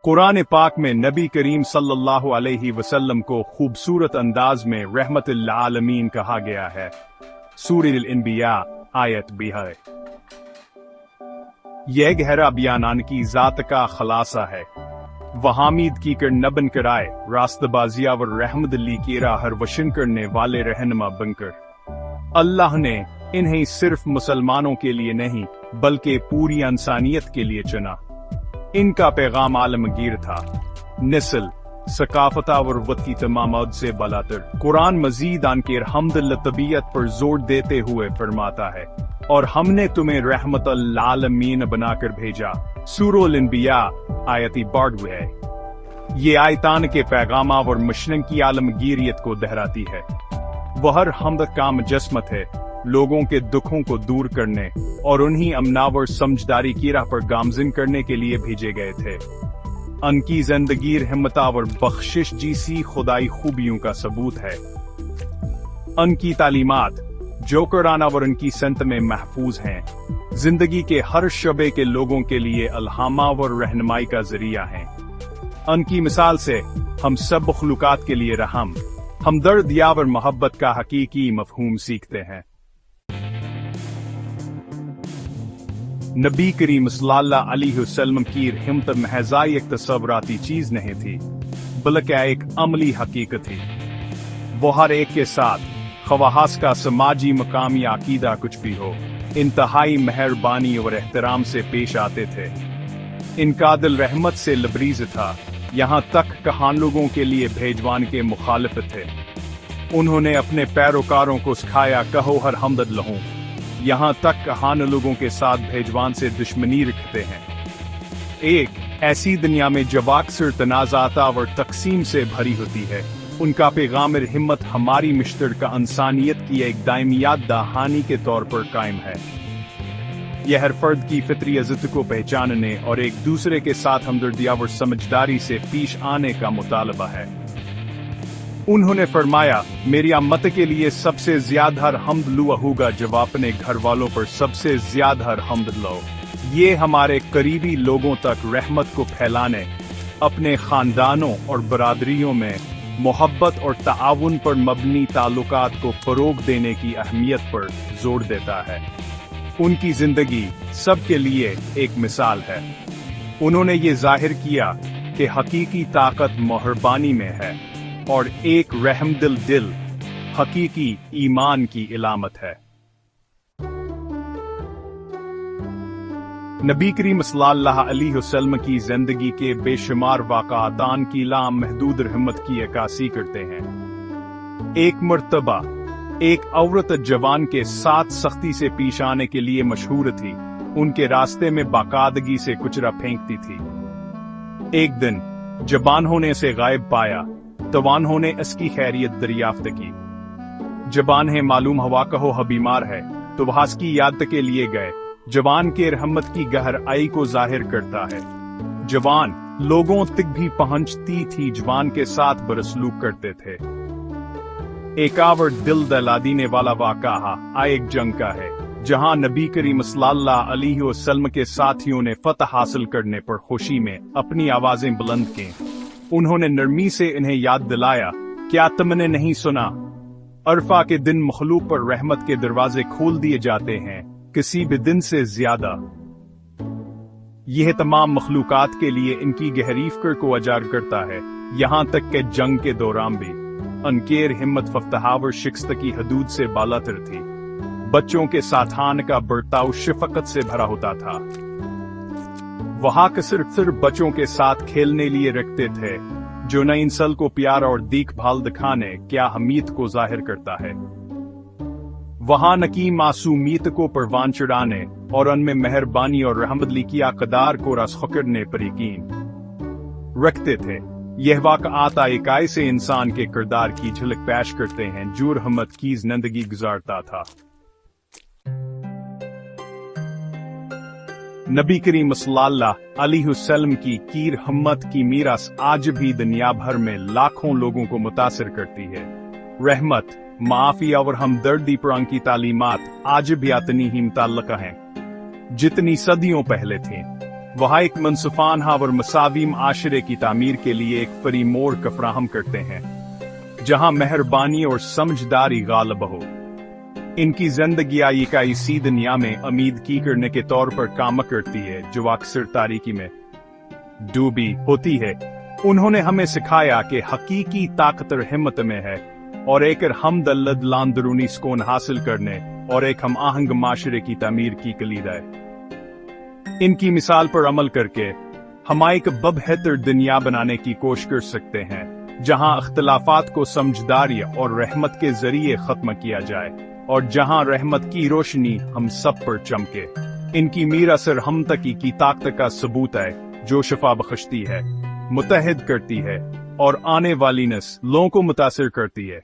कुरान पाक में नबी करीम सल्लल्लाहु अलैहि वसल्लम को खूबसूरत अंदाज में रहमतुल आलमीन कहा गया है। सूरह अल-अंबिया आयत 20। यह गहरा बयान की ज़ात का खलासा है। वहामीद की कर नबन कराए रास्तबाजिया व रहमतुल्ली की राह रोशन करने वाले रहनुमा बनकर अल्लाह ने इन्हें सिर्फ मुसलमानों के लिए नहीं बल्कि पूरी इंसानियत के लिए चुना। इनका पैगाम आलमगीर था, नस्ल सकाफता व रुवत की तमामत से बलातर। कुरान मजीद आनके हमदल तबीयत पर जोर देते हुए फरमाता है, और हमने तुम्हें रहमतुल आलमीन बनाकर भेजा। सूरह अल-अंबिया आयत 12 है। ये आयतान के पैगाम और मशरक़ की आलमगीरियत को दोहराती है। वह हर हमद का मुजस्मत है, लोगों के दुखों को दूर करने और उन्हीं अमनावर समझदारी की राह पर गामजिन करने के लिए भेजे गए थे। उनकी जिंदगी हिम्मत और बख्शिश जैसी खुदाई खूबियों का सबूत है। उनकी तालीमात जो कुरान और उनकी संत में महफूज हैं, जिंदगी के हर शबे के लोगों के लिए अल्हामा और रहनुमाई का जरिया हैं। उनकी मिसाल से हम सब मखलूकात के लिए रहम, हमदर्द या और मोहब्बत का हकीकी मफहूम सीखते हैं। नबी करीम सल्लल्लाहु अलैहि वसल्लम की हिम्मत महज़ एक तस्वुराती चीज नहीं थी, बल्कि एक अमली हकीकत थी। वो हर एक के साथ खवास का समाजी मकाम या अकीदा कुछ भी हो, इंतहाई मेहरबानी और एहतराम से पेश आते थे। इनका दिल रहमत से लबरीज था, यहाँ तक कहान लोगों के लिए भेजवान के मुखालिफ थे। उन्होंने अपने पैरोकारों को सिखाया, कहो हर हमदर्द लहूं, यहाँ तक कहान लोगों के साथ भेजवान से दुश्मनी रखते हैं। एक ऐसी दुनिया में जब अक्सर तनाज़ात और तकसीम से भरी होती है, उनका पैगाम हिम्मत हमारी मुश्तरका इंसानियत की एक दायमियात दहानी के तौर पर कायम है। यह हर फर्द की फितरी इज्जत को पहचानने और एक दूसरे के साथ हमदर्दी और समझदारी से पेश आने का मुतालबा है। उन्होंने फरमाया, मेरी उम्मत के लिए सबसे ज्यादा हमद लो होगा जब अपने घर वालों पर सबसे ज्यादा हमद लो। ये हमारे करीबी लोगों तक रहमत को फैलाने, अपने खानदानों और बरादरियों में मोहब्बत और ताउन पर मबनी ताल्लुकात को फरोग देने की अहमियत पर जोर देता है। उनकी जिंदगी सबके लिए एक मिसाल है। उन्होंने ये जाहिर किया कि हकीकी ताकत मेहरबानी में है और एक रहमदिल दिल हकीकी ईमान की इलामत है। नबी करीम सल्लल्लाहु अलैहि वसल्लम की जिंदगी के बेशुमार वाक़ातान की लामहदूद रहमत की अक्कासी करते हैं। एक मर्तबा एक औरत जवान के साथ सख्ती से पेश आने के लिए मशहूर थी। उनके रास्ते में बाकायदगी से कुचरा फेंकती थी। एक दिन जवानों ने इसे गायब पाया। तवानों ने इसकी खैरियत दरियाफ्त की। जवान है मालूम हवा कहो बीमार है, तो वह इसकी याद के लिए गए। जवान के रहमत की गहराई को जाहिर करता है। जवान लोगों तक भी पहुंचती थी, जवान के साथ बरसलूक करते थे। एक और दिल दहला देने वाला वाक़ा एक जंग का है, जहां नबी करीम सल्लल्लाहु अलैहि वसल्लम के साथियों ने फतह हासिल करने पर खुशी में अपनी आवाजें बुलंद की। उन्होंने नरमी से इन्हें याद दिलाया, क्या तुमने नहीं सुना, अरफा के दिन मखलूक पर रहमत के दरवाजे खोल दिए जाते हैं, किसी भी दिन से ज्यादा। यह तमाम मखलूकात के लिए इनकी गहरी फिक्र को उजागर करता है, यहाँ तक कि जंग के दौरान भी उनकी हिम्मत फतह शिकस्त की हदूद से बालातर थी। बच्चों के साथान का बर्ताव शफकत से भरा होता था। वहां के सिर्फ बच्चों के साथ खेलने लिए रखते थे, जो नई नस्ल को प्यार और देखभाल दिखाने क्या हमीद को जाहिर करता है। वहां नकी मासूमियत को परवान चढ़ाने और उनमें मेहरबानी और रहमत की अक़दार को रस करने पर यकीन रखते थे। यह वाक़आत इकाई से इंसान के किरदार की झलक पेश करते हैं, जो रहमत की जिंदगी गुजारता था। नबी करीम सल्लल्लाहु अलैहि वसल्लम की रहमत की मीरास आज भी दुनिया भर में लाखों लोगों को मुतासिर करती है। रहमत, माफी और हमदर्दी पर उनकी तालीमात आज भी इतनी ही मुतल्लक़ हैं जितनी सदियों पहले थीं। वहाँ एक मनसुफानहा और मसावी माशरे की तामीर के लिए एक फरी मोड़ का फराहम करते हैं, जहाँ मेहरबानी और समझदारी गालिब हो। इनकी जिंदगी का इसी दुनिया में उम्मीद की करने के तौर पर काम करती है, जो अक्सर तारीकी में डूबी होती है। उन्होंने हमें सिखाया कि हकीकी ताकत और हिम्मत में है, और एक हमदल्लद लांदरूनी सुकून हासिल करने और एक हम आहंग माशरे की तामीर की कलीद है। इनकी मिसाल पर अमल करके हम एक बेहतर दुनिया बनाने की कोशिश कर सकते हैं, जहां अख्तिलाफात को समझदारी और रहमत के जरिए खत्म किया जाए, और जहां रहमत की रोशनी हम सब पर चमके। इनकी मीर असर हम तक की ताकत का सबूत है, जो शफा बख्शती है, मुतहद करती है और आने वाली नस्लों को मुतासिर करती है।